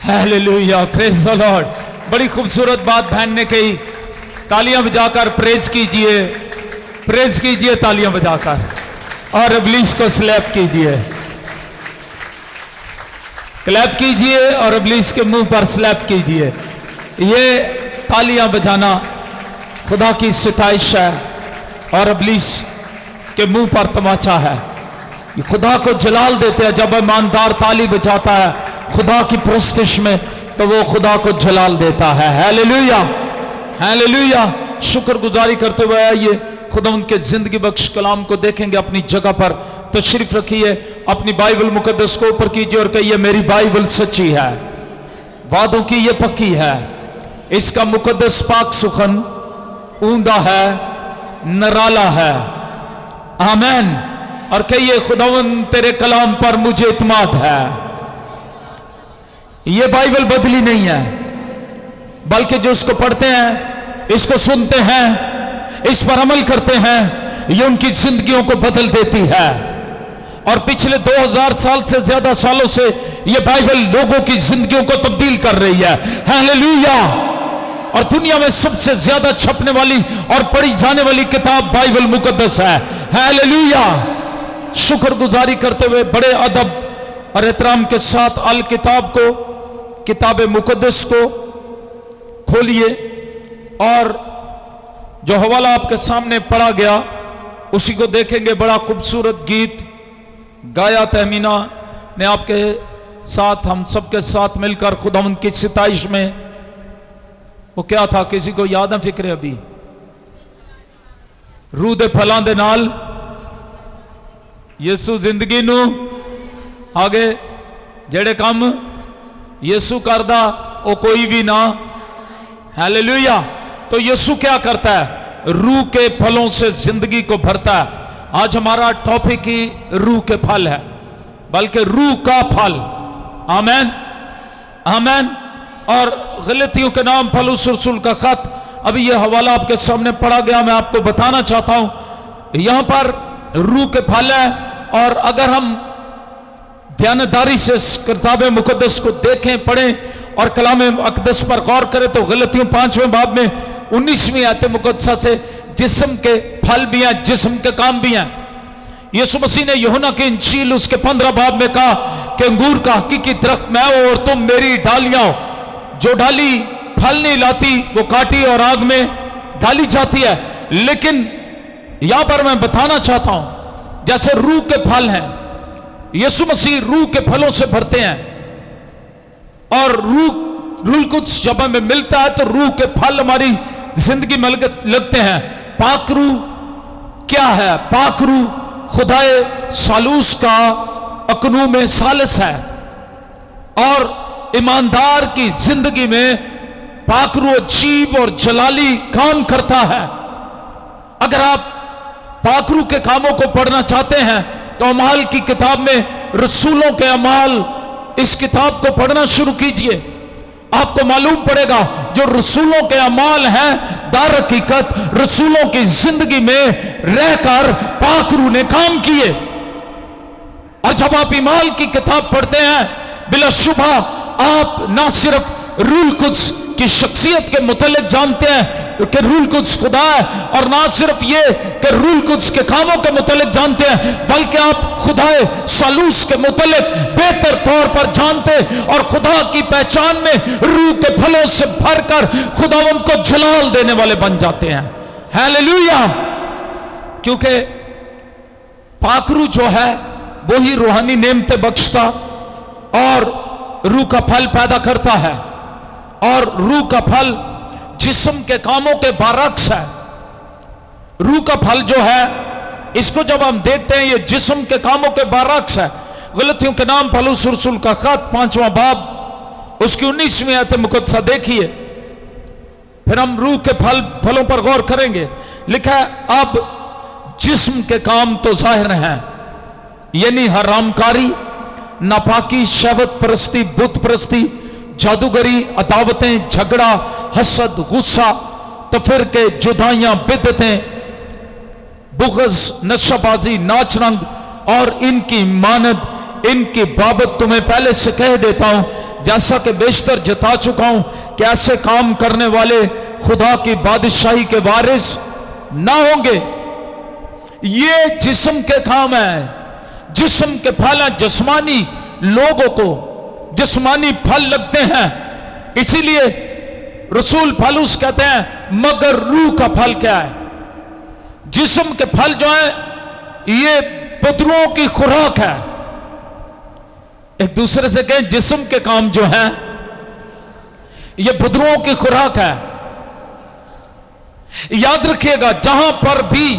Hallelujah, praise the Lord. बड़ी खूबसूरत बात बहन ने कही। तालियां बजाकर प्रेज कीजिए, प्रेज कीजिए तालियां बजाकर, और इब्लीस को स्लैप कीजिए, क्लैप कीजिए और इब्लीस के मुंह पर स्लैप कीजिए। ये तालियां बजाना खुदा की सिताइश है और इब्लीस के मुंह पर तमाचा है। ये खुदा को जलाल देते हैं। जब ईमानदार ताली बजाता है खुदा की प्रस्तिश में, तो वो खुदा को जलाल देता है। Hallelujah, hallelujah. शुक्रगुजारी करते हुए आइए खुदा उनके जिंदगी बख्श कलाम को देखेंगे। अपनी जगह पर तशरीफ रखिए, अपनी बाइबल मुकद्दस को ऊपर कीजिए और कहिए मेरी बाइबल सच्ची है, वादों की ये पक्की है, इसका मुकद्दस पाक सुखन ऊंदा है, नराला है। आमीन। और कहिए खुदावन तेरे कलाम पर मुझे इत्मीनान है। ये बाइबल बदली नहीं है, बल्कि जो इसको पढ़ते हैं, इसको सुनते हैं, इस पर अमल करते हैं, ये उनकी जिंदगियों को बदल देती है। और पिछले 2000 साल से ज्यादा सालों से ये बाइबल लोगों की जिंदगियों को तब्दील कर रही है। हालेलुया। और दुनिया में सबसे ज्यादा छपने वाली और पढ़ी जाने वाली किताब बाइबल मुकद्दस है। हालेलुया। शुक्रगुजारी करते हुए बड़े अदब और एहतराम के साथ अल किताब को, किताब मुकद्दस को खोलिए और जो हवाला आपके सामने पढ़ा गया उसी को देखेंगे। बड़ा खूबसूरत गीत गाया तहमीना ने आपके साथ, हम सबके साथ मिलकर खुदावंद की सिताइश में। वो क्या था, किसी को याद है फिक्र? अभी रूह दे फलां दे नाल यीशु जिंदगी नू आगे जेड़े काम यीशु करदा वो कोई भी ना। हालेलुया। तो यीशु क्या करता है? रूह के फलों से जिंदगी को भरता है। आज हमारा टॉपिक ही रूह के फल है, बल्कि रूह का फल। आमीन, आमीन। और गलतियों के नाम पौलुस रसूल का खत, अभी यह हवाला आपके सामने पढ़ा गया, मैं आपको बताना चाहता हूं यहां पर रूह के फल है। और अगर हम ध्यानदारी से किताब मुकद्दस को देखें, पढ़ें और कलाम अक़दस पर गौर करें तो गलतियों 5वें बाब में 19वीं आयत मुकद्दसा से जिस्म के फल भी हैं, जिस्म के काम भी हैं। यीशु मसीह ने यूहन्ना की इंजील उसके 15 बाब में कहा कि अंगूर का हकीकी दरख्त मैं हूं और तुम मेरी डालियां हो। जो डाली फल नहीं लाती वो काटी और आग में डाली जाती है। लेकिन यहां पर मैं बताना चाहता हूं, जैसे रूह के फल हैं, यीशु मसीह रूह के फलों से भरते हैं। और रूह कुछ जब हमें मिलता है तो रूह के फल हमारी जिंदगी में लगते हैं। पाक रूह क्या है? पाक रूह खुदाए सालूस का अकनू में सालिस है। और ईमानदार की जिंदगी में पाक रूह अजीब और जलाली काम करता है। अगर आप पाक रूह के कामों को पढ़ना चाहते हैं तो अमाल की किताब में रसूलों के अमाल, इस किताब को पढ़ना शुरू कीजिए। आपको मालूम पड़ेगा जो रसूलों के अमाल हैं, दार हकीकत रसूलों की जिंदगी में रहकर पाक रूह ने काम किए। और जब आप इमाल की किताब पढ़ते हैं, बिलाशुबा आप ना सिर्फ रूह कुद्स की शख्सियत के मुतल्लिक जानते हैं कि रूह कुद्स खुदा है, और ना सिर्फ ये कि रूह कुद्स के कामों के मुतल्लिक जानते हैं, बल्कि आप खुदाए सालूस के मुतल्लिक बेहतर तौर पर जानते और खुदा की पहचान में रूह के फलों से भरकर खुदावंद को जलाल देने वाले बन जाते हैं। हालेलुया। क्योंकि पाक रूह जो है वो ही रूहानी नेमतें बख्शता और रूह का फल पैदा करता है। और रूह का फल जिस्म के कामों के बारक्स है। रूह का फल जो है, इसको जब हम देखते हैं ये जिस्म के कामों के बारक्स है। गलतियों के नाम पौलुस रसूल का खत 5वां बाब उसकी 19वीं आयत मुकद्दसा देखिए, फिर हम रूह के फलों पर गौर करेंगे। लिखा है अब जिस्म के काम तो जाहिर हैं, यानी हरामकारी, नापाकी, शहवत परस्ती, बुत परस्ती, जादूगरी, अदावतें, झगड़ा, हसद, गुस्सा, तफरके, जुदाइयां, बिदतें, बुग़्ज़, नशाबाजी, नाच रंग और इनकी मानद, इनकी बाबत तुम्हें पहले से कह देता हूं जैसा कि बेशतर जता चुका हूं कि ऐसे काम करने वाले खुदा की बादशाही के वारिस ना होंगे। ये जिस्म के काम है, जिस्म के फल हैं, जिस्मानी लोगों को जिस्मानी फल लगते हैं। इसीलिए रसूल पौलुस कहते हैं मगर रूह का फल क्या है? जिस्म के फल जो है ये बदरुओं की खुराक है। एक दूसरे से कहें जिस्म के काम जो है ये बदरुओं की खुराक है। याद रखिएगा, जहां पर भी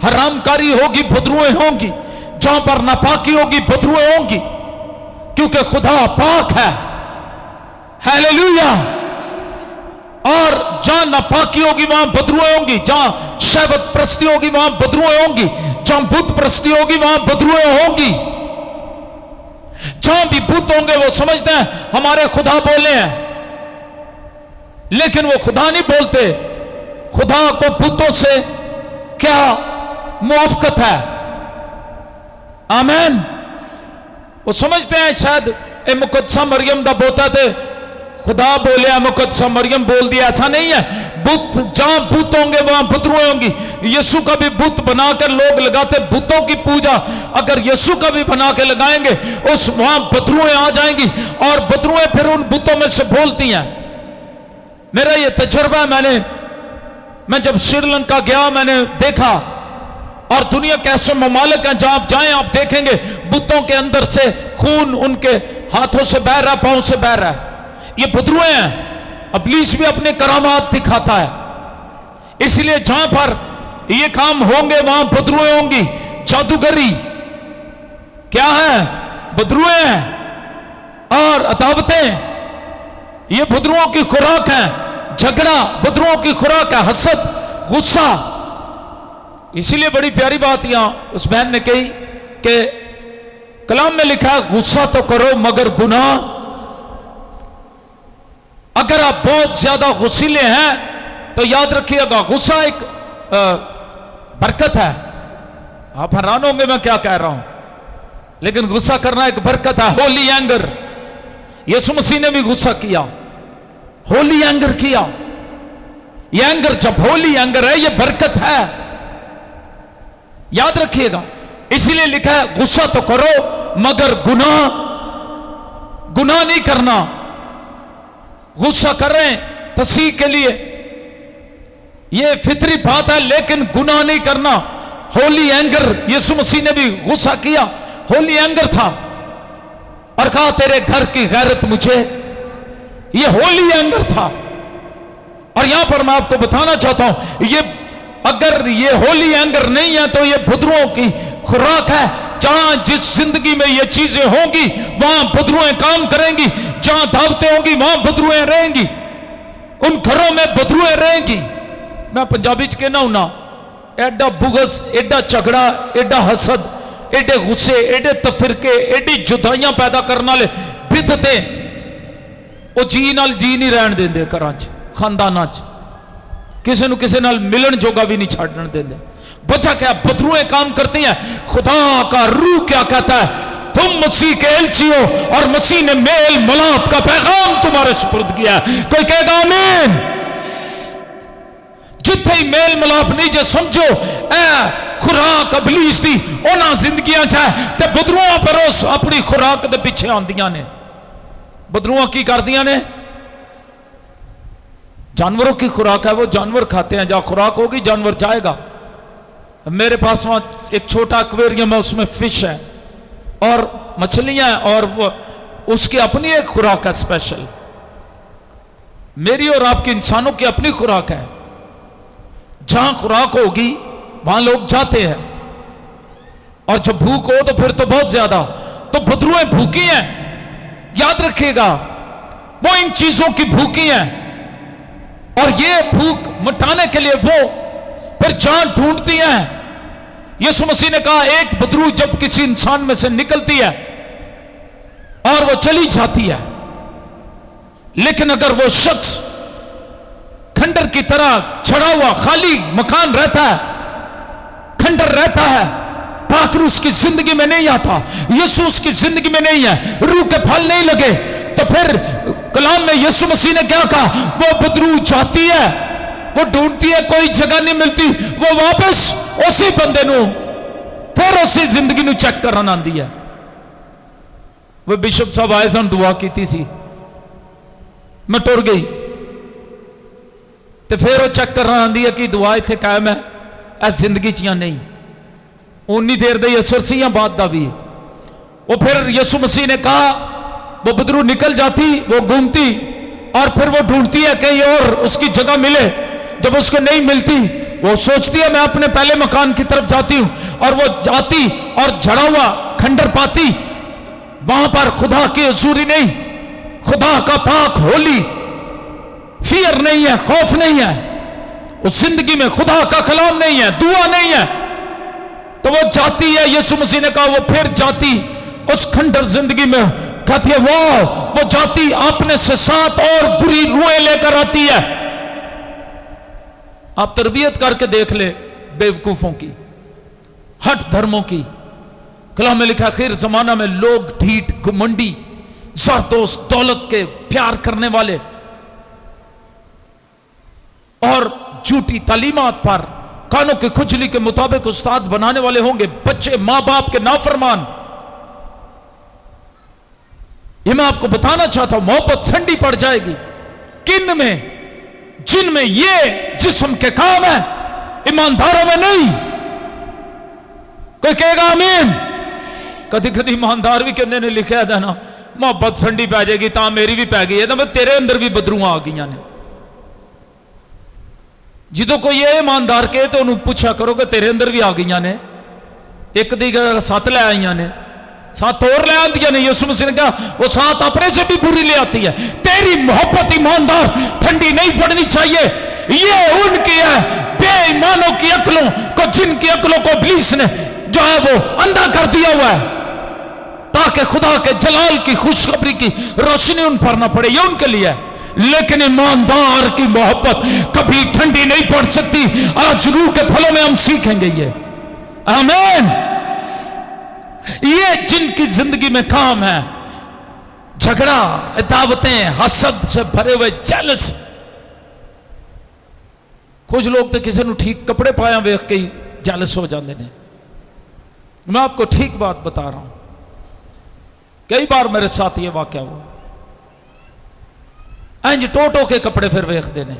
हरामकारी होगी बदरुएं होंगी, जहां पर नापाकी होगी बदरुएं होंगी, क्योंकि खुदा पाक है। हालेलुया। और जहां नापाकी होगी वहां बदरुएं होंगी, जहां शहवत प्रस्ती होगी वहां बदरुएं होंगी, जहां बुत प्रस्ती होगी वहां बदरुएं होंगी। जहां भी बुत होंगे वो समझते हैं हमारे खुदा बोले हैं, लेकिन वो खुदा नहीं बोलते। खुदा को बुतों से क्या मुआफकत है? आमीन। वो समझते हैं शायद ए मुकद्दसा मरियम दा बोता थे खुदा बोले मुकद्दसा मरियम बोल दिया, ऐसा नहीं है। बुत जहां बुत होंगे वहां बदरुएं होंगी। यीशु का भी बुत बनाकर लोग लगाते, बुतों की पूजा अगर यीशु का भी बना के लगाएंगे उस वहां बदरुएं आ जाएंगी और बदरुएं फिर उन बुतों में से बोलती हैं। मेरा ये तजर्बा है, मैं जब श्रीलंका गया मैंने देखा, और दुनिया के ऐसे ममालिक हैं जहां आप जाएं आप देखेंगे बुतों के अंदर से खून उनके हाथों से बह रहा है, पांव से बह रहा है। ये बदरुएं हैं। इब्लीस भी अपने करामात दिखाता है। इसलिए जहां पर ये काम होंगे वहां बदरुएं होंगी। जादूगरी क्या है? बदरुएं हैं। और अदावतें ये बदरुओं की खुराक है। झगड़ा बदरुओं की खुराक है। हसद, गुस्सा। इसीलिए बड़ी प्यारी बात यहां उस बहन ने कही कि कलाम में लिखा है गुस्सा तो करो मगर गुनाह। अगर आप बहुत ज्यादा गुस्सीले हैं तो याद रखिएगा गुस्सा एक बरकत है। आप हैरान होंगे मैं क्या कह रहा हूं, लेकिन गुस्सा करना एक बरकत है। होली एंगर, यीशु मसीह ने भी गुस्सा किया, होली एंगर किया। ये एंगर जब होली एंगर है ये बरकत है, याद रखिएगा। इसीलिए लिखा है गुस्सा तो करो मगर गुनाह नहीं करना। गुस्सा कर रहे हैं तस्वीर के लिए, यह फितरी बात है, लेकिन गुनाह नहीं करना। होली एंगर, यीशु मसीह ने भी गुस्सा किया, होली एंगर था और कहा तेरे घर की गैरत मुझे। यह होली एंगर था। और यहां पर मैं आपको बताना चाहता हूं ये अगर ये होली एंगर नहीं है तो ये बदरुओं की खुराक है। जहां जिस जिंदगी में ये चीजें होंगी वहां बदरुएं काम करेंगी। जहां दावतें होंगी वहां बदरुएं रहेंगी, उन घरों में बदरुएं रहेंगी। मैं पंजाबी च कहना हूं ना, एडा बुगस, एडा झगड़ा, एडा हसद, एडे गुस्से, एडे तफिरके, एडी जुदाइयां पैदा करने वाले बिदते वो जी नाल जी नहीं रहन देंदे। घरां च खानदानां च किसी न किसी नाल मिलन जोगा भी नहीं छाड़न देंदे। वजह क्या? बदरुएं काम करती हैं। खुदा का रूह क्या कहता है? तुम मसीह के एलची हो और मसीह ने मेल मिलाप का पैगाम तुम्हारे सुपुर्द किया है। कोई कहेगा आमीन। जिथे ही मेल मिलाप नहीं जे समझो ए खुराक इब्लीस दी उन्हां जिंदगियां च है ते बदरुआं फिर उस अपनी खुराक दे पीछे आंदियां ने। बदरुआं की करदियां ने? जानवरों की खुराक है, वो जानवर खाते हैं। जहां खुराक होगी जानवर जाएगा। मेरे पास वहां एक छोटा एक्वेरियम है, उसमें फिश है और मछलियां हैं और वो उसकी अपनी एक खुराक है स्पेशल। मेरी और आपकी इंसानों की अपनी खुराक है। जहां खुराक होगी वहां लोग जाते हैं, और जब भूख हो तो फिर तो बहुत ज्यादा। तो बदरुएं भूखी हैं, याद रखिएगा, वो इन चीजों की भूखी हैं और ये भूख मिटाने के लिए वो फिर जान ढूंढती हैं। यीशु मसीह ने कहा एक बदरू जब किसी इंसान में से निकलती है और वो चली जाती है, लेकिन अगर वो शख्स खंडर की तरह छड़ा हुआ खाली मकान रहता है, खंडर रहता है, पाकर उसकी जिंदगी में नहीं आता, यीशु उसकी जिंदगी में नहीं है, रूह के फल नहीं लगे, तो फिर कलाम में यीशु मसीह ने क्या कहा, वो बदरू जाती है, वो ढूंढती है, कोई जगह नहीं मिलती, वो वापस उसी बंदे नु फिर उसी जिंदगी नु चेक करना आंदी है। वो बिशप साहब आए सन, दुआ की सी, मैं टुर गई, तो फिर वो चेक करना आंदी है कि दुआ इत्थे कायम है इस जिंदगी च या नहीं। उन्नी देर दा असर सी या बाद दा भी। वो फिर यीशु मसीह ने कहा, वो बदरू निकल जाती, वो घूमती और फिर वो ढूंढती है कहीं और उसकी जगह मिले। जब उसको नहीं मिलती, वो सोचती है मैं अपने पहले मकान की तरफ जाती हूं, और वो जाती और झड़ा हुआ खंडर पाती, वहां पर खुदा की हजूरी नहीं, खुदा का पाक होली फियर नहीं है, खौफ नहीं है, उस जिंदगी में खुदा का कलाम नहीं है, दुआ नहीं है। तो वो जाती है, यीशु मसीह ने कहा वो फिर जाती उस खंडर जिंदगी में, कहती है वाह, वो जाती अपने से 7 और बुरी रूहें लेकर आती है। आप तरबियत करके देख ले बेवकूफों की, हट धर्मों की। कलाम में लिखा आखिर जमाना में लोग ढीठ, घमंडी, ज़रदोज़, दौलत के प्यार करने वाले और झूठी तालीमात पर कानों की खुजली के मुताबिक उस्ताद बनाने वाले होंगे। बच्चे मां बाप के नाफरमान। ये मैं आपको बताना चाहता हूं, मोहब्बत ठंडी पड़ जाएगी किन में, जिनमें ये जिस्म के काम है, ईमानदारों में नहीं। कोई कहेगा आमीन। कभी कभी ईमानदार भी कहने ने लिखा था ना, मोहब्बत ठंडी पै जाएगी, ता मेरी भी पै गई है, तो तेरे अंदर भी बदरू आ गई ने। जो कोई ये ईमानदार के तो उन्होंने पूछा करो कि तेरे अंदर भी आ गई ने। एक दी 7 ले आई ने, 7 और ले आंदियां ने। यीशु मसीह ने कहा वो 7 अपने से भी बुरी ले आती है। तेरी मोहब्बत ईमानदार ठंडी नहीं पड़नी चाहिए। ये उनकी है बेईमानों की अक्लों को, जिनकी अक्लों को इब्लीस ने जो है वो अंधा कर दिया हुआ है, ताकि खुदा के जलाल की खुशखबरी की रोशनी उन पर ना पड़े। ये उनके लिए है। लेकिन ईमानदार की मोहब्बत कभी ठंडी नहीं पड़ सकती। आज रूह के फलों में हम सीखेंगे ये। आमीन। ये जिनकी जिंदगी में काम है झगड़ा, दावतें, हसद से भरे हुए, जेलस। कुछ लोग तो किसी ने ठीक कपड़े पाया वेख के जेलस हो जाते हैं। मैं आपको ठीक बात बता रहा हूं, कई बार मेरे साथ ये वाकया हुआ। इंज टोटो के कपड़े फिर वेखते ने,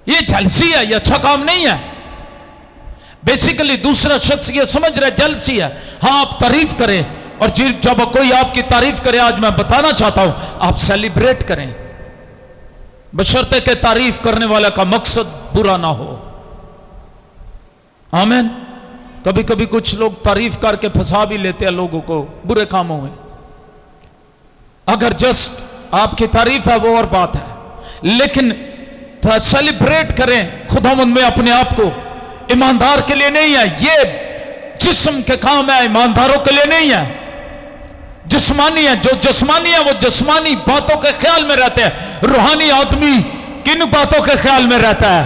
ये जलसी है, ये अच्छा काम नहीं है। बेसिकली दूसरा शख्स ये समझ रहा है जलसी है। हाँ, आप तारीफ करें, और जब कोई आपकी तारीफ करे, आज मैं बताना चाहता हूं, आप सेलिब्रेट करें, बशर्ते के तारीफ करने वाला का मकसद बुरा ना हो। आमीन। कभी कभी कुछ लोग तारीफ करके फंसा भी लेते हैं लोगों को बुरे कामों में। अगर जस्ट आपकी तारीफ है वो और बात है, लेकिन सेलिब्रेट करें खुदावंद में अपने आप को। ईमानदार के लिए नहीं है ये, जिस्म के काम है, ईमानदारों के लिए नहीं है। जिस्मानी है, जो जिस्मानी है वो जिस्मानी बातों के ख्याल में रहते हैं। रूहानी आदमी किन बातों के ख्याल में रहता है?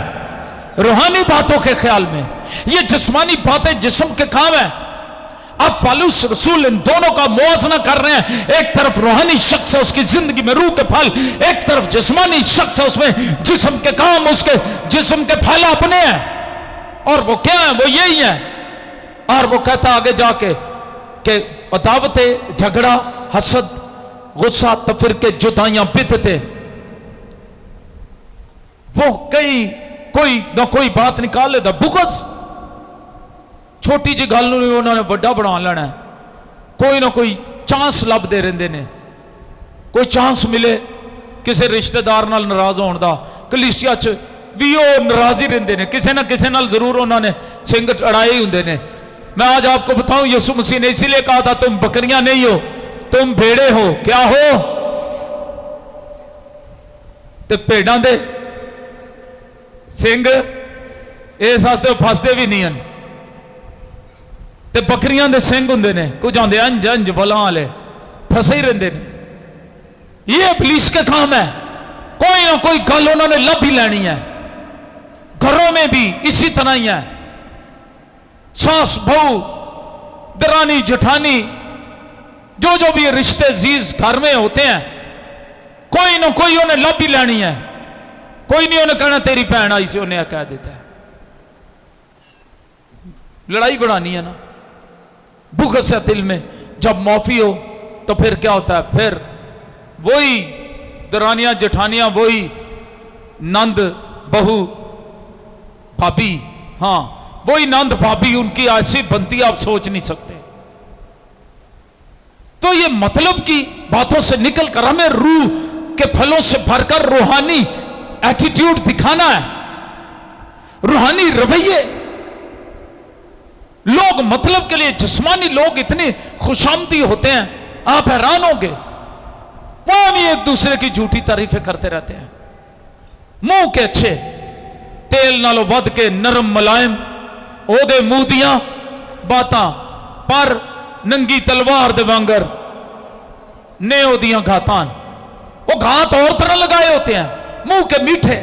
रूहानी बातों के ख्याल में। ये जिस्मानी बातें जिस्म के काम है। अब पौलुस रसूल इन दोनों का मुआवजा कर रहे हैं। एक तरफ रूहानी शख्स है, उसकी जिंदगी में रूह के फल, एक तरफ जिस्मानी शख्स है, उसमें जिस्म के काम, उसके जिस्म के फल अपने हैं। और वो क्या है? वो यही है। और वो कहता आगे जाके कि अदावतें, झगड़ा, हसद, गुस्सा, तफरीके, जुदाइयां, बिदअतें, वो कहीं कोई ना कोई बात निकाल लेता। बुग़्ज़, छोटी जी गल नूं उन्होंने बड़ा बना लेना है। कोई ना कोई चांस लभदे रहिंदे ने, कोई चांस मिले किसी रिश्तेदार नाल नाराज होने का। कलीसिया च भी वो नाराज ही रहिंदे ने, किसी ना किसी नाल जरूर उन्होंने सिंग अड़ाए ही हुंदे ने। मैं आज आपको बताऊं, यीशु मसीह ने इसीलिए कहा था तुम बकरियां नहीं हो, तुम भेड़े हो। क्या हो? ते भेड़ां दे सिंग इस वास्ते फसदे भी नहीं हैं, ते बकरियां दे सिंग हुंदे ने, कुछ आंदे अंज अंज बलां वाले फसे ही रहंदे ने। ये इब्लीस के काम है। कोई ना कोई गल उन्होंने लभ ही लेनी है। घरों में भी इसी तरह ही है। सास बहू, दरानी जेठानी, जो जो भी रिश्ते जीज घर में होते हैं, कोई ना कोई उन्हें लभ ही लैनी है, कोई नहीं उन्हें कहना तेरी भैन आई सी, उन्हें कह देता है। लड़ाई बढ़ानी है ना, बुग़्ज़ है दिल में। जब माफी हो तो फिर क्या होता है, फिर वही दरानियां जेठानियां, वही नंद बहू भाभी, हाँ वही नंद भाभी, उनकी ऐसी बनती आप सोच नहीं सकते। तो ये मतलब की बातों से निकलकर हमें रूह के फलों से भरकर रूहानी एटीट्यूड दिखाना है, रूहानी रवैये। लोग मतलब के लिए, जिस्मानी लोग इतने खुशामदी होते हैं, आप हैरान होंगे। वहां भी एक दूसरे की झूठी तारीफें करते रहते हैं, मुंह के अच्छे, तेल नालों बद के नरम मुलायम ओदे मुंह दियां बातां, पर नंगी तलवार दे वांगर ने ओदियां घातान। वो घात और तरह लगाए होते हैं, मुंह के मीठे।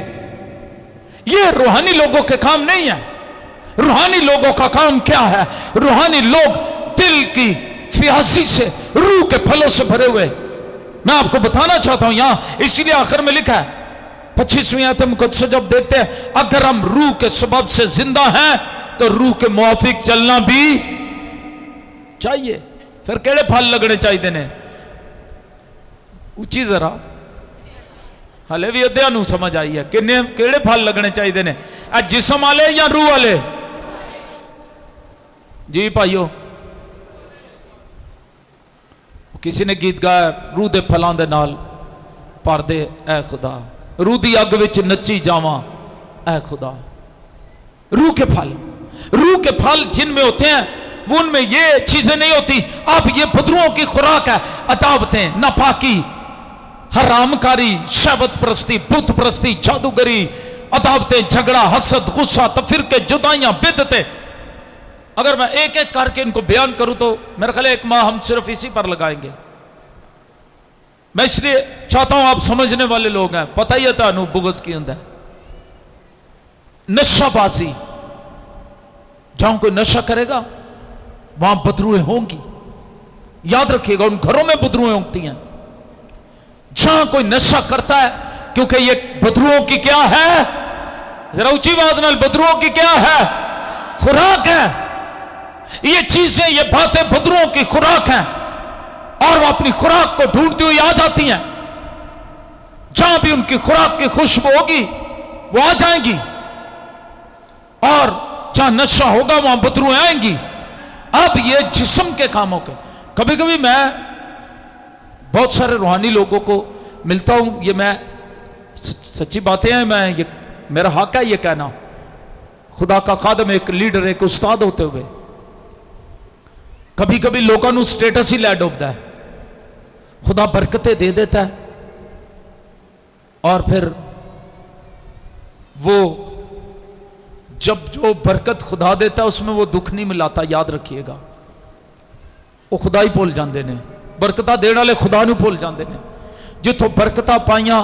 ये रूहानी लोगों के काम नहीं है। रूहानी लोगों का काम क्या है? रूहानी लोग दिल की फ्यासी से, रूह के फलों से भरे हुए। मैं आपको बताना चाहता हूं यहां, इसीलिए आखिर में लिखा है 25वीं आयत मुकद्दस जब देखते हैं, अगर हम रूह के सबब से जिंदा हैं तो रूह के मुआफिक चलना भी चाहिए। फिर केड़े फल लगने चाहिए ने? उची जरा हले भी अद्या नू समझ आई है, किन्ने केड़े फल लगने चाहिए ने? जिस्म वाले या रूह वाले? जी भाइयों, किसी ने गीत गाया, रूह दे फलों दे नाल भर दे ऐ खुदा, रूह दी अग विच नची जावां ऐ खुदा। रूह के फल, रूह के फल जिनमें होते हैं उनमें ये चीजें नहीं होती। अब ये बदरुओं की खुराक है, अदावतें, नापाकी, हरामकारी, शहवत परस्ती, बुत परस्ती, जादूगरी, अदावतें, झगड़ा, हसद, गुस्सा, तफिरके, जुदाइयां, बिदते। अगर मैं एक एक करके इनको बयान करूं तो मेरे ख्याल एक माह हम सिर्फ इसी पर लगाएंगे। मैं इसलिए चाहता हूं आप समझने वाले लोग हैं, पता ही है तानू बुग़्ज़ की अंदर नशाबाजी। जहां कोई नशा करेगा वहां बदरुएं होंगी, याद रखिएगा, उन घरों में बदरुएं होती हैं जहां कोई नशा करता है, क्योंकि ये बदरुओं की क्या है? जरा ऊंची आवाज नाल, बदरुओं की क्या है? खुराक है। ये चीजें, ये बातें बदरुओं की खुराक हैं, और वो अपनी खुराक को ढूंढती हुई आ जाती हैं। जहां भी उनकी खुराक की खुशबू होगी वो आ जाएंगी, और जहां नशा होगा वहां बदरुएं आएंगी। अब ये जिस्म के कामों के, कभी कभी मैं बहुत सारे रूहानी लोगों को मिलता हूं, ये मैं सच्ची बातें हैं, मैं ये मेरा हक है ये कहना, खुदा का खादम, एक लीडर, एक उस्ताद होते हुए कभी कभी लोगों को स्टेटस ही लै डूबता है, खुदा बरकतें दे देता है, और फिर वो जब जो बरकत खुदा देता है उसमें वो दुख नहीं मिलाता, याद रखिएगा। वो खुदा ही भुल जाते हैं, बरकत देने वाले खुदा नूं भुल जाते हैं, जिथों बरकत पाइया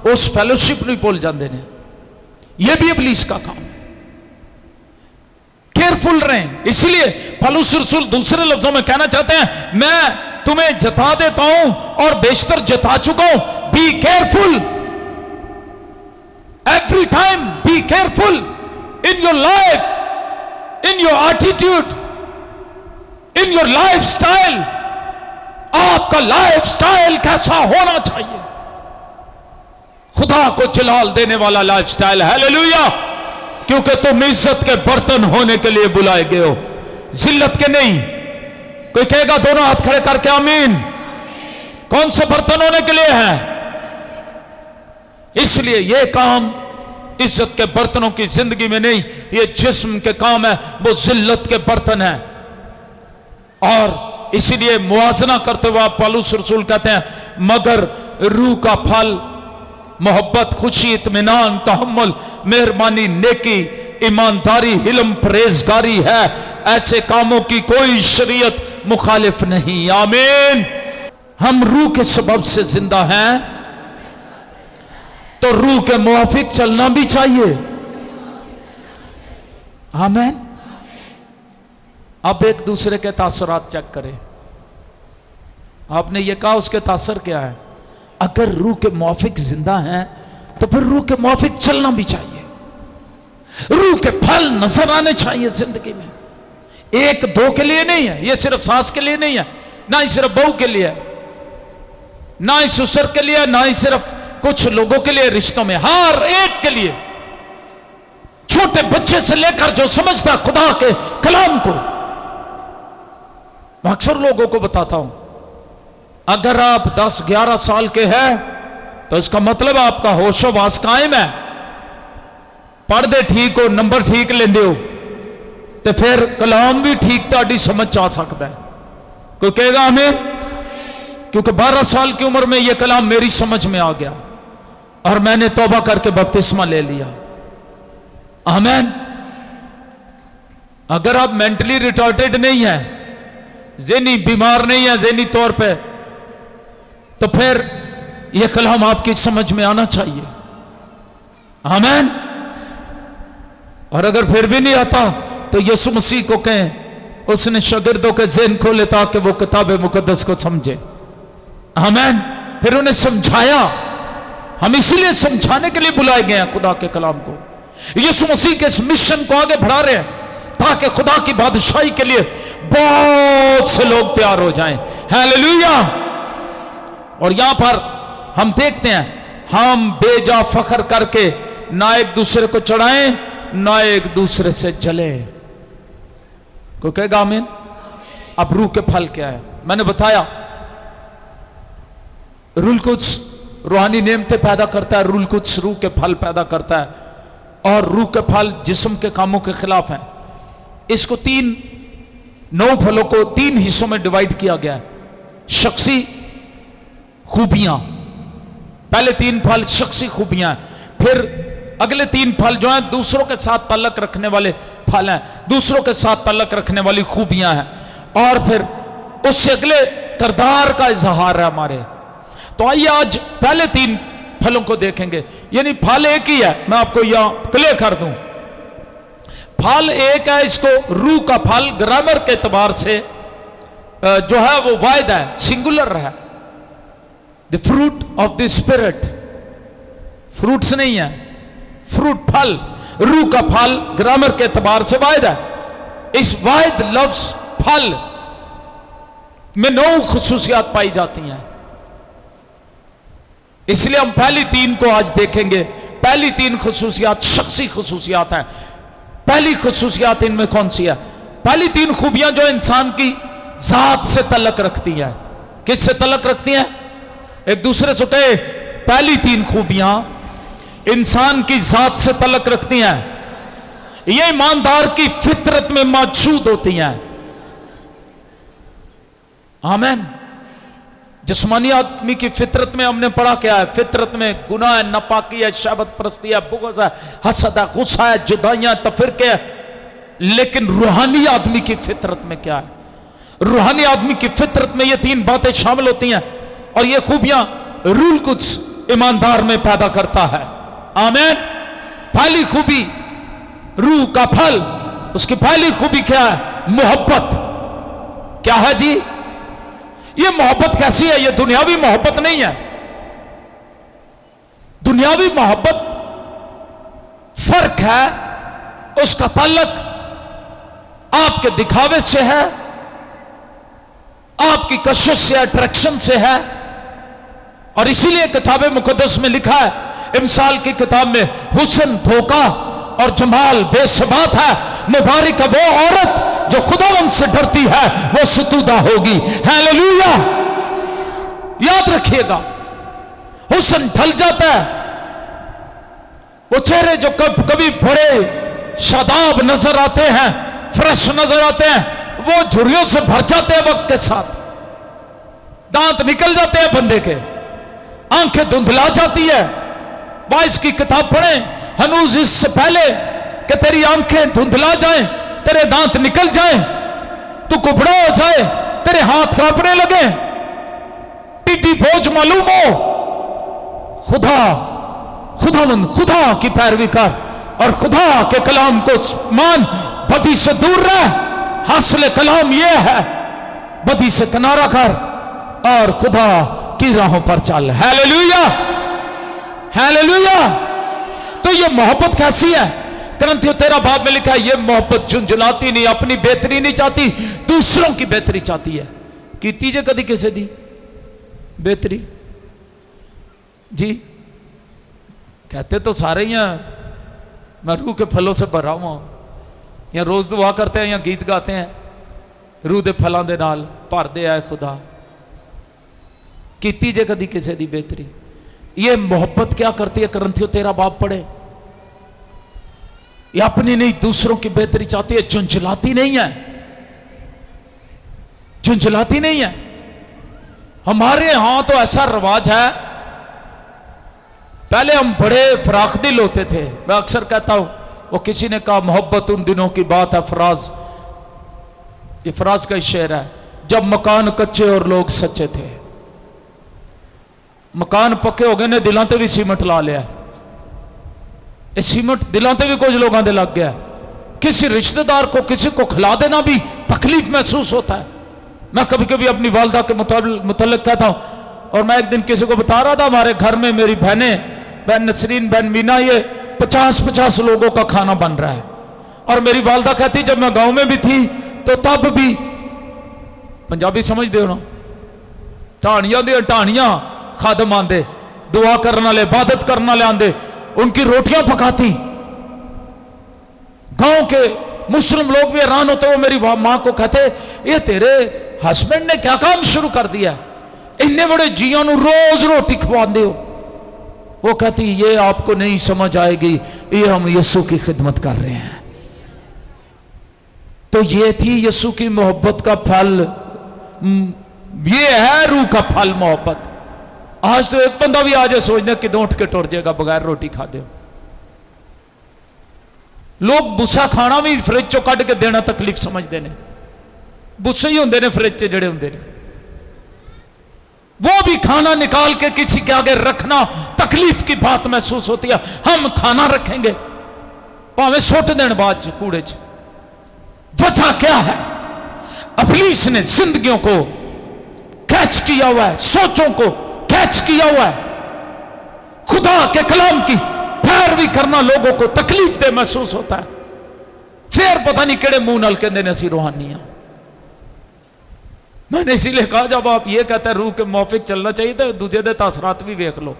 उस फैलोशिप नूं भुल जाते हैं। यह भी इबलीस का काम है। केयरफुल रहें। इसलिए पौलुस रसूल दूसरे लफ्जों में कहना चाहते हैं, मैं तुम्हें जता देता हूं और बेशतर जता चुका हूं, be careful every time, be careful in your life, in your attitude, in your life style. आपका लाइफ स्टाइल कैसा होना चाहिए? खुदा को जलाल देने वाला लाइफ स्टाइल। हालेलुया। क्योंकि तुम इज्जत के बर्तन होने के लिए बुलाए गए हो, जिल्लत के नहीं। कोई कहेगा दोनों हाथ खड़े करके आमीन। कौन से बर्तन होने के लिए है? इसलिए यह काम इज्जत के बर्तनों की जिंदगी में नहीं, ये जिस्म के काम है, वो जिल्लत के बर्तन है। और इसीलिए मुआजना करते हुए पौलुस रसूल कहते हैं, मगर रूह का फल मोहब्बत, खुशी, इत्मीनान, तहम्मुल, मेहरबानी, नेकी, ईमानदारी, हिल्म, परहेजगारी है। ऐसे कामों की कोई शरीयत मुखालिफ नहीं। आमीन। हम रूह के सबब से जिंदा हैं तो रूह के मुआफिक चलना भी चाहिए। आमीन। अब एक दूसरे के तासुरात चेक करें। आपने ये कहा उसके तासर क्या है? अगर रूह के मुआफिक जिंदा हैं तो फिर रूह के मुआफिक चलना भी चाहिए। रूह के फल नजर आने चाहिए जिंदगी में। एक दो के लिए नहीं है, ये सिर्फ सास के लिए नहीं है, ना ही सिर्फ बहू के लिए है, ना ही ससुर के लिए, ना ही सिर्फ कुछ लोगों के लिए रिश्तों में, हर एक के लिए। छोटे बच्चे से लेकर जो समझता खुदा के कलाम को, मैं अक्सर लोगों को बताता हूं, अगर आप 10-11 साल के हैं तो इसका मतलब आपका होशोवास कायम है, पढ़ते ठीक हो, नंबर ठीक लेंदे हो, तो फिर कलाम भी ठीक ताड़ी समझ आ सकता है। कोई कहेगा हमें, क्योंकि 12 साल की उम्र में यह कलाम मेरी समझ में आ गया और मैंने तौबा करके बपतिस्मा ले लिया। आमीन। अगर आप मेंटली रिटार्टेड नहीं है, ज़हनी बीमार नहीं है ज़हनी तौर पे, तो फिर यह कलाम आपकी समझ में आना चाहिए। आमीन। और अगर फिर भी नहीं आता तो यीशु मसीह को कहें उसने शागिर्दों के ज़हन खोले ताकि वो किताब मुकद्दस को समझे। आमीन। फिर उन्हें समझाया। हम इसीलिए समझाने के लिए बुलाए गए हैं खुदा के कलाम को। यीशु मसीह के इस मिशन को आगे बढ़ा रहे हैं ताकि खुदा की बादशाही के लिए बहुत से लोग तैयार हो जाएं। हालेलुया। और यहां पर हम देखते हैं, हम बेजा फख्र करके ना एक दूसरे को चढ़ाएं ना एक दूसरे से जले। कोई कहेगा आमीन। अब रूह के फल क्या है? मैंने बताया रूह कुछ रूहानी नेमतें पैदा करता है, रूह कुछ रूह के फल पैदा करता है, और रूह के फल जिस्म के कामों के खिलाफ हैं। इसको 9 फलों को 3 हिस्सों में डिवाइड किया गया है। शख्सी खूबियां, पहले 3 फल शख्सी खूबियां हैं, फिर अगले 3 फल जो हैं दूसरों के साथ ताल्लुक रखने वाले फल हैं, दूसरों के साथ ताल्लुक रखने वाली खूबियां हैं, और फिर उससे अगले किरदार का इजहार है हमारे। तो आइए आज पहले 3 फलों को देखेंगे। यानी फल एक ही है, मैं आपको यहां क्लियर कर दूं। फल एक है, इसको रूह का फल ग्रामर के एतबार से जो है वो वाहिद है, सिंगुलर है। The fruit of the spirit, fruits नहीं है, फ्रूट फल, रूह का फल ग्रामर के एतबार से वाहिद है। इस वाहिद लफ्ज फल में 9 खुसूसियात पाई जाती हैं, इसलिए हम पहली 3 को आज देखेंगे। पहली 3 खुसूसियात शख्सी खुसूसियात हैं। पहली खुसूसियात इनमें कौन सी है? पहली 3 खूबियां जो इंसान की जात से तल्लक रखती हैं। किससे तल्लक रखती हैं? एक दूसरे से कहे, पहली 3 खूबियां इंसान की जात से तल्लक रखती हैं। ये ईमानदार की फितरत में मौजूद होती हैं। आमीन। जिस्मानी आदमी की फितरत में हमने पढ़ा क्या है? फितरत में गुनाह है, नापाकी है, शहवत परस्ती है, बुग़्ज़ है, हसद है, गुस्सा है, जुदाइयां, तफरीक़े है। लेकिन रूहानी आदमी की फितरत में क्या है? रूहानी आदमी की फितरत में ये 3 बातें शामिल होती हैं, और ये खूबियां रूह कुछ ईमानदार में पैदा करता है। आमीन। पहली खूबी रूह का फल, उसकी पहली खूबी क्या है? मोहब्बत। क्या है जी? ये मोहब्बत कैसी है? ये दुनियावी मोहब्बत नहीं है। दुनियावी मोहब्बत फर्क है, उसका ताल्लुक आपके दिखावे से है, आपकी कशिश से, अट्रैक्शन से है। और इसीलिए किताब मुकद्दस में लिखा है, इमसाल की किताब में, हुस्न धोखा और जमाल बेसबात है, मुबारक है वो औरत जो खुदावंद से डरती है, वो सतूदा होगी। हालेलुया। याद रखिएगा, हुस्न ढल जाता है। वो चेहरे जो कभी बड़े शादाब नजर आते हैं, फ्रेश नजर आते हैं, वो झुर्रियों से भर जाते हैं वक्त के साथ। दांत निकल जाते हैं बंदे के, आंखें धुंधला जाती है। वाइस की किताब पढ़ें, हनूज इससे पहले कि तेरी आंखें धुंधला जाएं, तेरे दांत निकल जाएं, तू कुबड़ा हो जाए, तेरे हाथ कांपने लगे, टीटी बोझ मालूम हो, खुदावंद खुदा की पैरवी कर और खुदा के कलाम को मान, बदी से दूर रह। हासिल कलाम यह है, बदी से किनारा कर और खुदा की राहों पर चल। Hallelujah, hallelujah. तो ये मोहब्बत कैसी है? करंथियों 13 में लिखा है, ये मोहब्बत झुंझुलाती नहीं, अपनी बेहतरी नहीं चाहती, दूसरों की बेहतरी चाहती है। कीती जे कदी किसे दी बेहतरी जी? कहते तो सारे ही हैं, मैं रूह के फलों से भरा हुआ हूं, या रोज दुआ करते हैं या गीत गाते हैं, रूह के फलों के नाल भर दे आए खुदा। कीती जे कदी किसे दी बेहतरी? ये मोहब्बत क्या करती है? करंथियों 13 पढ़े, ये अपनी नहीं दूसरों की बेहतरी चाहती है, झुंझलाती नहीं है, झुंझलाती नहीं है। हमारे यहां तो ऐसा रिवाज है, पहले हम बड़े फराख दिल होते थे। मैं अक्सर कहता हूं, वो किसी ने कहा मोहब्बत उन दिनों की बात है, फराज, ये फराज का शेर है, जब मकान कच्चे और लोग सच्चे थे। मकान पक्के हो गए ने, दिलों ते भी सीमेंट ला लिया, ये सीमेंट दिलों ते भी कुछ लोगों के लग गया। किसी रिश्तेदार को किसी को खिला देना भी तकलीफ महसूस होता है। मैं कभी कभी अपनी वालदा के मुतल्लिक कहता हूं, और मैं एक दिन किसी को बता रहा था, हमारे घर में मेरी बहन नसरीन, बहन मीना, ये 50-50 लोगों का खाना बन रहा है। और मेरी वालदा कहती, जब मैं गांव में भी थी तो तब भी, पंजाबी समझते हो ना, ढाणियां दी ढाणियां खादम आंदे, दुआ करने वाले, इबादत करने वाले आंदे, उनकी रोटियां पकाती। गांव के मुस्लिम लोग भी हैरान होते। वो मेरी मां को कहते, ये तेरे हस्बैंड ने क्या काम शुरू कर दिया, इन्ने बड़े जियों को रोज रोटी खवाते हो। वो कहती, ये आपको नहीं समझ आएगी, ये हम यीशु की खिदमत कर रहे हैं। तो ये थी यीशु की मोहब्बत का फल, ये है रूह का फल मोहब्बत। आज तो एक बंदा भी आ जाए सोचने कि उठ के टुर जाएगा बगैर रोटी खा दे। लोग बुस्सा खाना भी फ्रिज चो कढ़ के देना तकलीफ समझते हैं। बुस्से ही होंगे ने फ्रिज च जड़े होंगे ने, वो भी खाना निकाल के किसी के आगे रखना तकलीफ की बात महसूस होती है। हम खाना रखेंगे, भावें सुट देन बाद कूड़े च। वजह क्या है? इब्लीस ने जिंदगियों को कैच किया हुआ है, सोचों को कैच किया हुआ है। खुदा के कलाम की पैरवी करना लोगों को तकलीफ दे महसूस होता है। फिर पता नहीं केड़े मुंह नाल कहंदे ने असीं रूहानियां। मैंने इसीलिए कहा, जब आप ये कहते हैं रूह के मुआफिक चलना चाहिए, तो दूजे दे तासरात भी देख लो।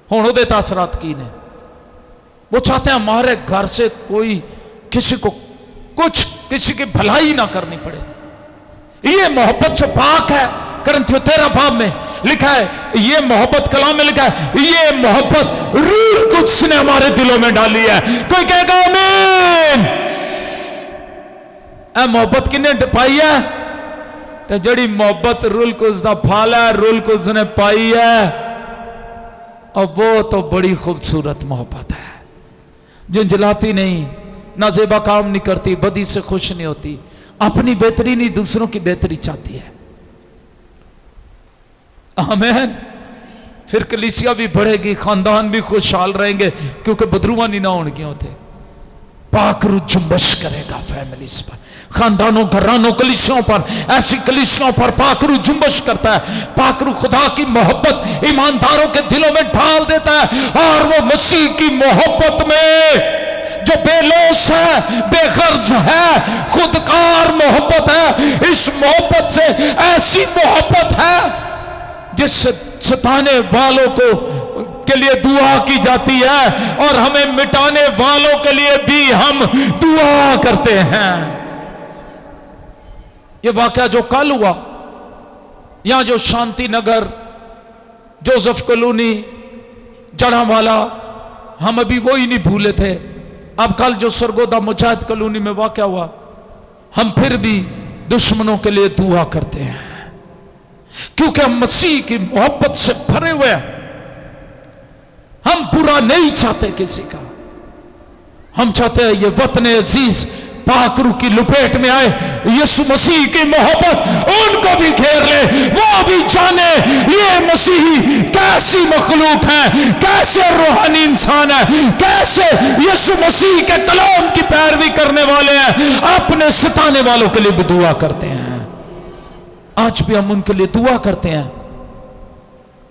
हुण उहदे तासरात की ने? वो चाहते हैं हमारे घर से कोई किसी को कुछ, किसी की भलाई ना करनी पड़े। ये मोहब्बत जो पाक है, करंथियों 13 में लिखा है, ये मोहब्बत कलाम में लिखा है, ये मोहब्बत रूह कुद्स ने हमारे दिलों में डाली है। कोई कहेगा आमीन। ए मोहब्बत किन्ने पाई है? तो जड़ी मोहब्बत रूह कुद्स दा फल है, रूह कुद्स ने पाई है, और वो तो बड़ी खूबसूरत मोहब्बत है, झुंझलाती नहीं, ना ज़ेबा काम नहीं करती, बदी से खुश नहीं होती, अपनी बेहतरी नहीं दूसरों की बेहतरी चाहती है। आमीन। फिर कलीसिया भी बढ़ेगी, खानदान भी खुशहाल रहेंगे, क्योंकि बदरुआ नहीं ना होंगे होते। पाकरू जुम्बश करेगा फैमिलीज पर, खानदानों, घरानों, कलीसियों पर, ऐसी कलीसियों पर पाकरू जुम्बश करता है। पाकरू खुदा की मोहब्बत ईमानदारों के दिलों में ढाल देता है, और वो मसीह की मोहब्बत में जो बेलोस है, बेगर्ज है, खुदकार मोहब्बत है। इस मोहब्बत से ऐसी मोहब्बत है जिससे सताने वालों को के लिए दुआ की जाती है, और हमें मिटाने वालों के लिए भी हम दुआ करते हैं। ये वाकया जो कल हुआ, यहां जो शांति नगर, जोसेफ कॉलोनी, जड़ावाला, हम अभी वो ही नहीं भूले थे। अब कल जो सरगोदा मुजाहिद कॉलोनी में वाकया हुआ, हम फिर भी दुश्मनों के लिए दुआ करते हैं, क्योंकि हम मसीह की मोहब्बत से भरे हुए हैं। हम बुरा नहीं चाहते किसी का, हम चाहते हैं ये वतन अजीज पाकरू की लपेट में आए, यीशु मसीह की मोहब्बत उनको भी घेर ले, वो भी जाने ये मसीही कैसी मखलूक है, कैसे रूहानी इंसान है, कैसे यीशु मसीह के कलाम की पैरवी करने वाले हैं। अपने सताने वालों के लिए भी दुआ करते हैं। आज भी हम उनके लिए दुआ करते हैं।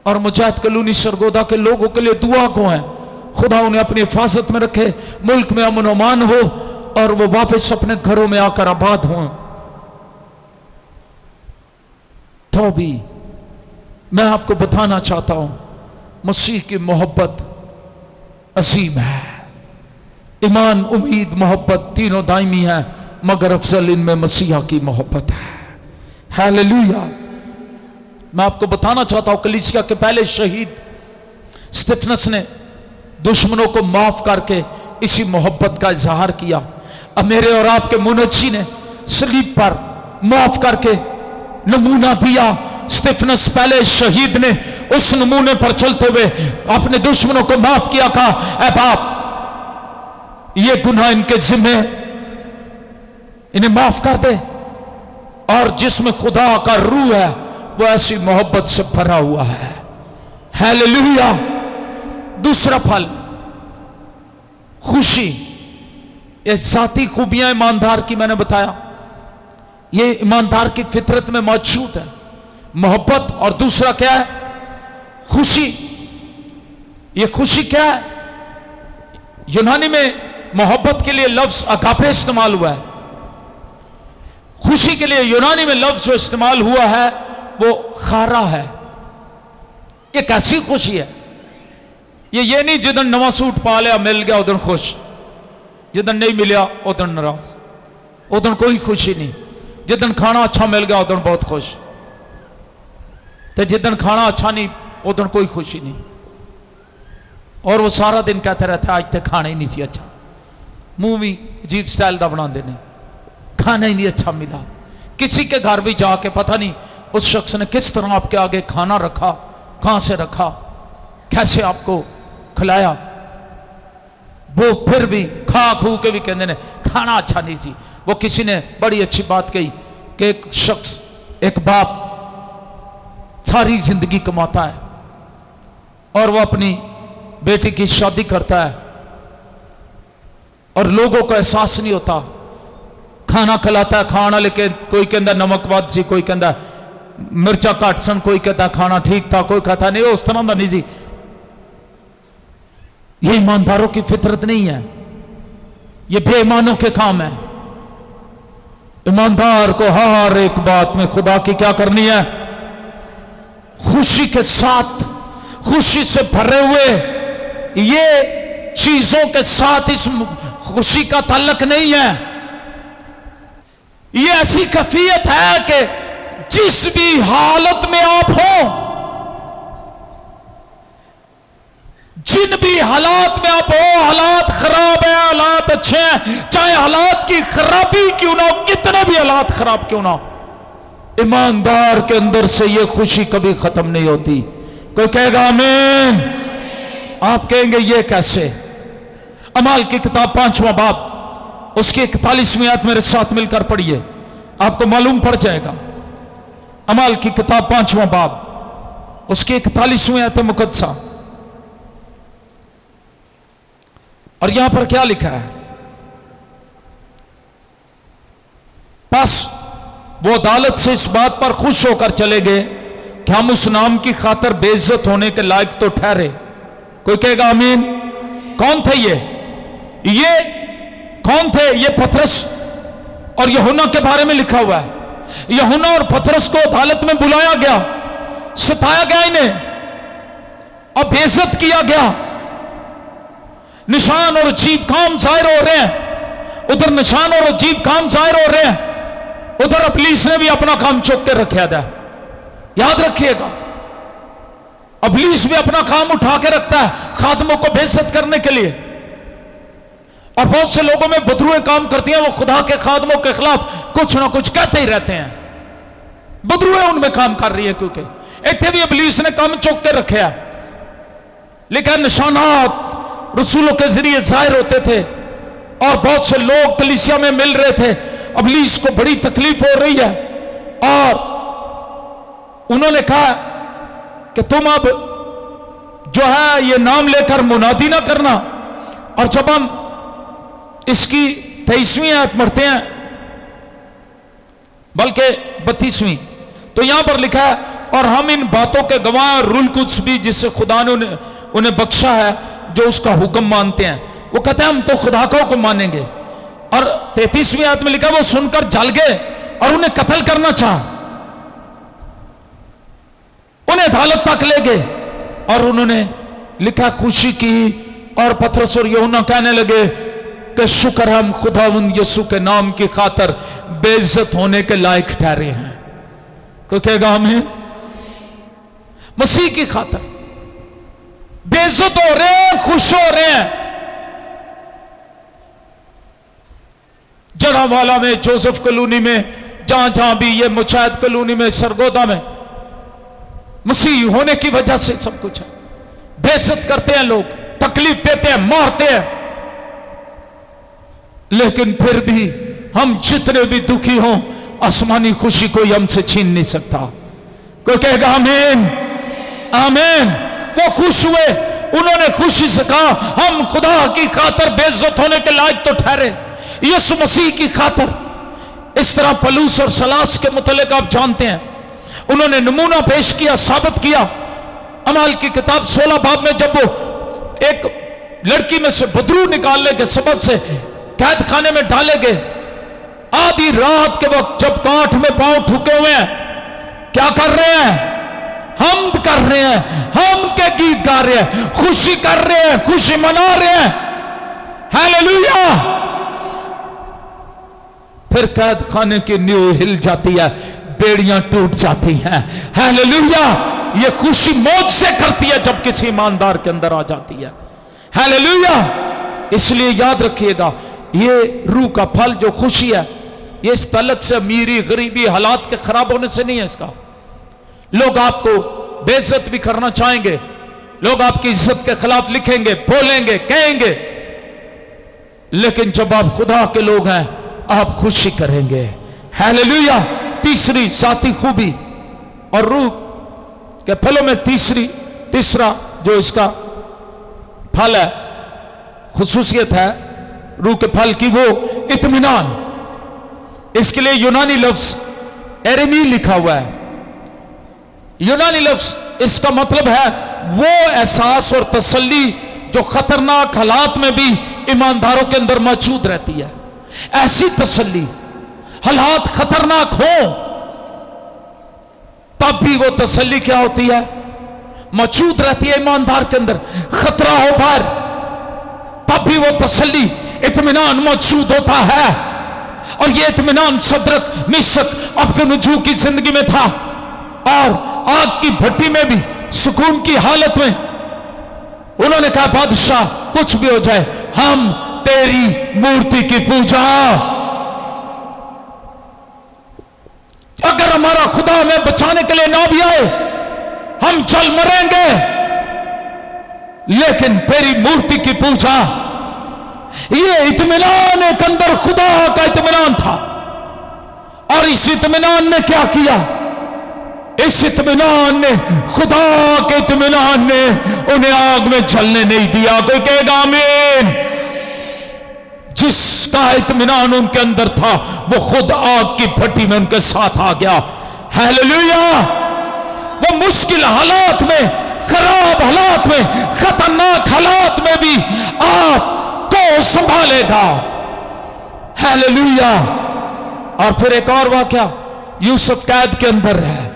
और मुजाहिद कलूनी सरगोदा के लोगों के लिए दुआ को है, खुदा उन्हें अपनी हिफाजत में रखे, मुल्क में अमन अमान हो और वो वापस अपने घरों में आकर आबाद हों। तो भी मैं आपको बताना चाहता हूं, मसीह की मोहब्बत अजीम है। ईमान, उम्मीद, मोहब्बत तीनों दायमी है, मगर अफजल इनमें मसीहा की मोहब्बत है। हालेलुया। मैं आपको बताना चाहता हूं, कलीसिया के पहले शहीद स्तिफनस ने दुश्मनों को माफ करके इसी मोहब्बत का इजहार किया। अब मेरे और आपके मुनज्जी ने सलीब पर माफ करके नमूना दिया। स्तिफनस पहले शहीद ने उस नमूने पर चलते हुए अपने दुश्मनों को माफ किया, कहा ऐ बाप, ये गुनाह इनके जिम्मे, इन्हें माफ कर दे। और जिसमें खुदा का रूह है वो ऐसी मोहब्बत से भरा हुआ है। हालेलुया। दूसरा फल खुशी। ये जाती खूबियां ईमानदार की मैंने बताया, ये ईमानदार की फितरत में मौजूद है, मोहब्बत। और दूसरा क्या है? खुशी। ये खुशी क्या है? यूनानी में मोहब्बत के लिए लफ्ज अगापे इस्तेमाल हुआ है। खुशी के लिए यूनानी में लफ्ज जो इस्तेमाल हुआ है वो खारा है। ये कैसी खुशी है? ये नहीं जिदन नवा सूट पा लिया मिल गया उदन खुश, जिदन नहीं मिलिया उदन नाराज, उदन कोई खुशी नहीं। जिदन खाना अच्छा मिल गया उदन बहुत खुश, तो जिदन खाना अच्छा नहीं उदन कोई खुशी नहीं। और वो सारा दिन कहते रहता है आज तक खाना ही नहीं सी अच्छा, मुंह भी अजीब स्टाइल का बनाते ने, खाना ही नहीं अच्छा मिला। किसी के घर भी जाके पता नहीं उस शख्स ने किस तरह आपके आगे खाना रखा, कहां से रखा, कैसे आपको खिलाया, वो फिर भी खा खू के भी कहते ने खाना अच्छा नहीं सी। वो किसी ने बड़ी अच्छी बात कही कि एक शख्स, एक बाप सारी जिंदगी कमाता है और वो अपनी बेटी की शादी करता है और लोगों को एहसास नहीं होता, खाना खिलाता है, खाना लेके कोई कहता नमक वध सी, कोई कहता मिर्चा घट सन, कोई कहता खाना ठीक था, कोई कहता नहीं उस तरह का नहीं सी। ये ईमानदारों की फितरत नहीं है, ये बेईमानों के काम है। ईमानदार को हर एक बात में खुदा की क्या करनी है? खुशी के साथ, खुशी से भरे हुए, ये चीजों के साथ इस खुशी का ताल्लुक नहीं है। ये ऐसी कैफियत है कि जिस भी हालत में आप हो, जिन भी हालात में आप हो, हालात खराब है, हालात अच्छे हैं, चाहे हालात की खराबी क्यों ना हो, कितने भी हालात खराब क्यों ना हो, ईमानदार के अंदर से ये खुशी कभी खत्म नहीं होती। कोई कहेगा आमीन? आप कहेंगे ये कैसे? अमाल की किताब 5वां बाब उसकी 41वीं आयत मेरे साथ मिलकर पढ़िए, आपको मालूम पड़ जाएगा। अमाल की किताब 5वां बाब उसकी 41वीं आयत मुकद्दसा, और यहां पर क्या लिखा है? बस वो अदालत से इस बात पर खुश होकर चले गए कि हम उस नाम की खातर बेइज्जत होने के लायक तो ठहरे। कोई कहेगा आमीन? कौन थे ये कौन थे? ये पतरस और यूहन्ना के बारे में लिखा हुआ है। यूहन्ना और पतरस को अदालत में बुलाया गया, सताया गया इन्हें और बेइज्जत किया गया। निशान और अजीब काम जाहिर हो रहे हैं, उधर निशान और अजीब काम जाहिर हो रहे हैं, उधर इब्लीस ने भी अपना काम चुक के रखा था। याद रखिएगा, इब्लीस भी अपना काम उठा के रखता है खादमों को बेइज्जत करने के लिए। और बहुत से लोगों में बदरुए काम करती हैं, वो खुदा के खादमों के खिलाफ कुछ ना कुछ कहते ही रहते हैं। बदरुए उनमें काम कर रही है, क्योंकि इतने भी इब्लीस ने काम चुक के रखे है। लेकिन निशानात रसूलों के जरिए जाहिर होते थे और बहुत से लोग कलीसिया में मिल रहे थे। इब्लीस को बड़ी तकलीफ हो रही है और उन्होंने कहा कि तुम अब जो है ये नाम लेकर मुनादी ना करना। और जब हम इसकी 23वीं आयत पढ़ते हैं, बल्कि 32वीं, तो यहां पर लिखा है और हम इन बातों के गवाह, रूल कुछ भी जिससे खुदा ने उन्हें बख्शा है, जो उसका हुक्म मानते हैं। वो कहते हैं हम तो खुदा का हुक्म मानेंगे। और 33वीं आयत में लिखा वो सुनकर जल गए और उन्हें कत्ल करना चाहा, उन्हें अदालत तक ले गए और उन्होंने लिखा खुशी की। और पतरस और यूहन्ना कहने लगे कि शुक्र हम खुदावंद यीशु के नाम की खातर बेइज्जत होने के लायक ठहरे हैं। कोई कहेगा हमें? मसीह की खातर बेइज्जत हो रहे हैं, खुश हो रहे हैं। जड़ावाला में, जोसेफ कॉलोनी में, जहां जहां भी, ये मुशाहिद कॉलोनी में, सरगोदा में, मसीह होने की वजह से सब कुछ है। बेइज्जत करते हैं लोग, तकलीफ देते हैं, मारते हैं, लेकिन फिर भी हम जितने भी दुखी हों, आसमानी खुशी कोई हमसे छीन नहीं सकता। कोई कहेगा आमीन? आमीन। वो खुश हुए, उन्होंने खुशी से कहा हम खुदा की खातर बेइज्जत होने के लायक तो ठहरे, यीशु मसीह की खातर। इस तरह पलूस और सलास के मुतल्लिक आप जानते हैं, उन्होंने नमूना पेश किया, साबित किया। अमाल की किताब 16 बाब में जब वो एक लड़की में से बदरू निकालने के सबब से कैद खाने में डाले गए, आधी रात के वक्त जब कांठ में पांव ठुके हुए हैं, क्या कर रहे हैं? हमद कर रहे हैं, हम के गीत गा रहे हैं, खुशी कर रहे हैं, खुशी मना रहे हैं। हालेलुया। फिर कैद खाने की नींव हिल जाती है, बेड़ियां टूट जाती हैं। हालेलुया। ये खुशी मौज से करती है जब किसी ईमानदार के अंदर आ जाती है। हालेलुया। इसलिए याद रखिएगा, ये रूह का फल जो खुशी है, ये इस तलक से अमीरी, गरीबी, हालात के खराब होने से नहीं है। इसका लोग आपको बेइज्जत भी करना चाहेंगे, लोग आपकी इज्जत के खिलाफ लिखेंगे, बोलेंगे, कहेंगे, लेकिन जब आप खुदा के लोग हैं, आप खुशी करेंगे। हालेलुया। तीसरी साथी खूबी और रूह के फलों में तीसरा जो इसका फल है, खुसूसियत है रूह के फल की, वो इत्मीनान। इसके लिए यूनानी लफ्ज एरेमी लिखा हुआ है। यूनानी लफ्ज इसका मतलब है वो एहसास और तसल्ली जो खतरनाक हालात में भी ईमानदारों के अंदर मौजूद रहती है। ऐसी तसल्ली, हालात खतरनाक हो तब भी वो तसल्ली क्या होती है? मौजूद रहती है ईमानदार के अंदर। खतरा हो बाहर, तब भी वो तसल्ली, इत्मीनान मौजूद होता है। और ये इत्मीनान सदरक, मिशक, अब्दुन्नजू की जिंदगी में था। और आग की भट्टी में भी सुकून की हालत में उन्होंने कहा बादशाह कुछ भी हो जाए, हम तेरी मूर्ति की पूजा, अगर हमारा खुदा हमें बचाने के लिए ना भी आए, हम चल मरेंगे, लेकिन तेरी मूर्ति की पूजा। ये इत्मीनान एक अंदर खुदा का इत्मीनान था। और इस इत्मीनान ने क्या किया? इस इत्मीनान ने, खुदा के इत्मीनान ने उन्हें आग में जलने नहीं दिया। कोई कहेगा आमीन? जिसका इत्मीनान उनके अंदर था, वो खुद आग की भट्टी में उनके साथ आ गया। हालेलुया। वो मुश्किल हालात में, खराब हालात में, खतरनाक हालात में भी आपको संभालेगा। हालेलुया। और फिर एक और वाकया, यूसुफ कैद के अंदर है,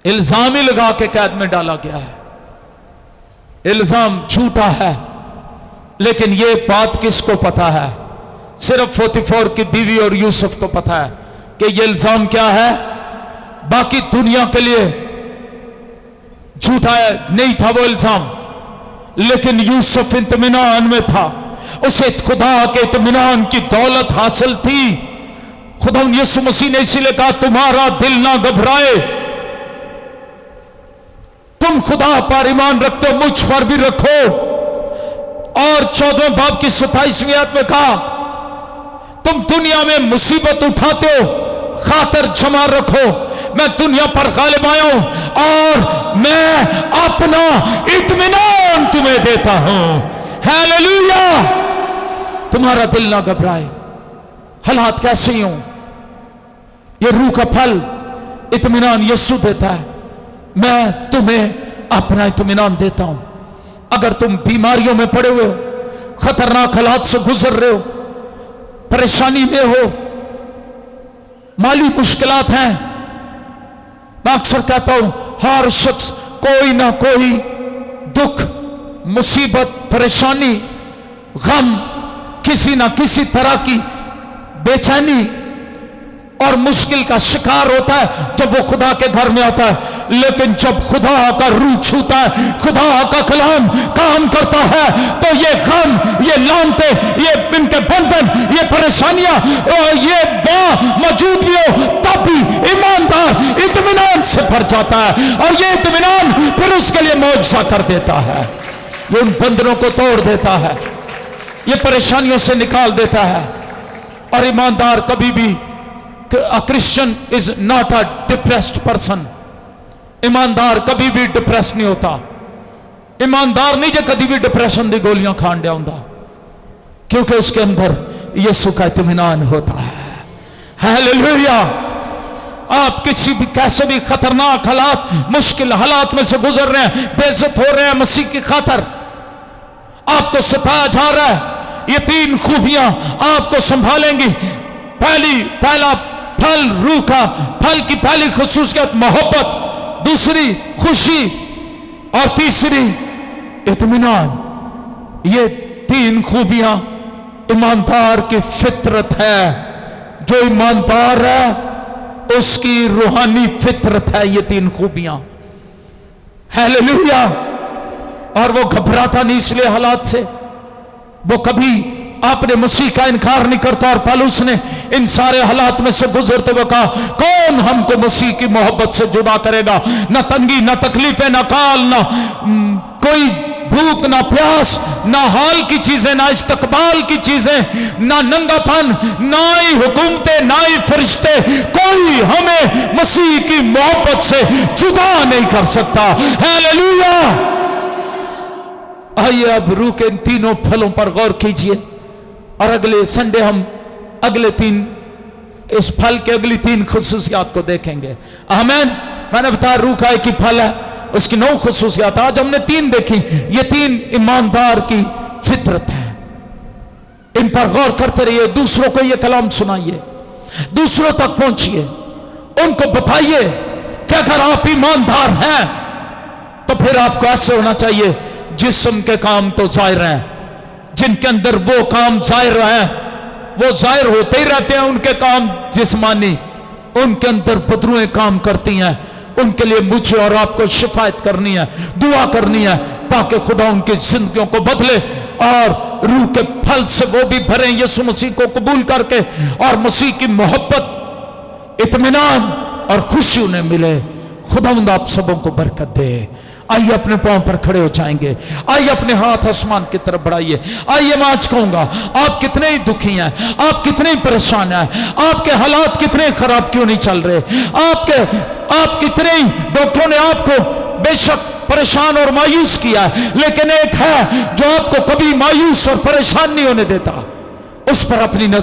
इल्जाम ही लगा के कैद में डाला गया है। इल्जाम झूठा है, लेकिन ये बात किसको पता है? सिर्फ 44 की बीवी और यूसुफ को पता है कि ये इल्जाम क्या है। बाकी दुनिया के लिए झूठा नहीं था वो इल्जाम, लेकिन यूसुफ इत्मीनान में था। उसे खुदा के इत्मीनान की दौलत हासिल थी। खुदा यीशु मसीह ने इसीलिए कहा तुम्हारा दिल ना घबराए, तुम खुदा पर ईमान रखते हो, मुझ पर भी रखो। और 14वें बाब की 27वीं आयत में कहा तुम दुनिया में मुसीबत उठाते हो, खातर जमा रखो, मैं दुनिया पर गालिब आया हूं और मैं अपना इत्मीनान तुम्हें देता हूं। हालेलुया। तुम्हारा दिल ना घबराए, हालात कैसे ही हो। ये रूह का फल इत्मीनान यीशु देता है। मैं तुम्हें अपना इत्मीनान देता हूं। अगर तुम बीमारियों में पड़े हुए हो, खतरनाक हालात से गुजर रहे हो, परेशानी में हो, माली मुश्किलात हैं, मैं अक्सर कहता हूं हर शख्स कोई ना कोई दुख, मुसीबत, परेशानी, गम, किसी ना किसी तरह की बेचैनी और मुश्किल का शिकार होता है जब वो खुदा के घर में आता है। लेकिन जब खुदा का रूह छूता है, खुदा का कलाम काम करता है, तो ये गम, ये लानते, ये इनके बंधन, ये परेशानियां, ये मौजूद भी हो तब भी ईमानदार इत्मीनान से भर जाता है। और ये इत्मीनान फिर उसके लिए मौजज़ा कर देता है। ये उन बंधनों को तोड़ देता है, ये परेशानियों से निकाल देता है। और ईमानदार कभी भी, a Christian is not a depressed person। ईमानदार कभी भी डिप्रेस नहीं होता। ईमानदार नहीं जो कभी भी डिप्रेशन की गोलियां खान दिया होता, क्योंकि उसके अंदर यीशु का इत्मीनान होता है। हालेलुया। आप किसी भी कैसे भी खतरनाक हालात, मुश्किल हालात में से गुजर रहे हैं, बेइज्जत हो रहे हैं मसीह की खातर, आपको सताया जा रहा है, ये तीन खूबियां आपको संभालेंगी। पहला फल, रूह का फल की पहली खुसूसियत मोहब्बत, दूसरी खुशी और तीसरी इत्मीनान। ये तीन खूबियां ईमानदार की फितरत है। जो ईमानदार है उसकी रूहानी फितरत है ये तीन खूबियां। हालेलुया। और वो घबराता नहीं इसलिए हालात से, वो कभी आपने मसीह का इनकार नहीं करता। और पौलुस ने इन सारे हालात में से गुजरते हुए कहा, कौन हमको मसीह की मोहब्बत से जुदा करेगा? न तंगी, न तकलीफें, न काल, न कोई भूख, न प्यास, न हाल की चीजें, न इस्तकबाल की चीजें, न नंगापन, ना ही हुकूमतें, ना ही फरिश्ते, कोई हमें मसीह की मोहब्बत से जुदा नहीं कर सकता। हालेलुया। आइए अब रूह के इन तीनों फलों पर गौर कीजिए और अगले संडे हम अगले तीन, इस फल के अगली तीन खुसूसियात को देखेंगे। आमीन। मैंने बताया रूह का एक ही फल है, उसकी 9 खुसूसियात। आज हमने 3 देखी। ये 3 ईमानदार की फितरत है। इन पर गौर करते रहिए, दूसरों को ये कलाम सुनाइए, दूसरों तक पहुंचिए, उनको बताइए कि अगर आप ईमानदार हैं तो फिर आपको ऐसे होना चाहिए। जिस्म के काम तो जाहिर हैं, जिनके अंदर वो काम जाहिर है वो जाहिर होते ही रहते हैं। उनके काम जिस्मानी, उनके अंदर बदरुएं काम करती हैं। उनके लिए मुझे और आपको शिफायत करनी है, दुआ करनी है, ताकि खुदा उनकी जिंदगियों को बदले और रूह के फल से वो भी भरे, यीशु मसीह को कबूल करके, और मसीह की मोहब्बत, इत्मीनान और खुशी उन्हें मिले। खुदावंद आप सबों को बरकत दे। आइए अपने पांव पर खड़े हो जाएंगे। आइए अपने हाथ आसमान की तरफ बढ़ाइए। आइए मैं आज कहूंगा, आप कितने ही दुखी हैं, आप कितने ही परेशान हैं, आपके हालात कितने खराब क्यों नहीं चल रहे, आप कितने ही डॉक्टरों ने आपको बेशक परेशान और मायूस किया है, लेकिन एक है जो आपको कभी मायूस और परेशान नहीं होने देता। उस पर अपनी नजर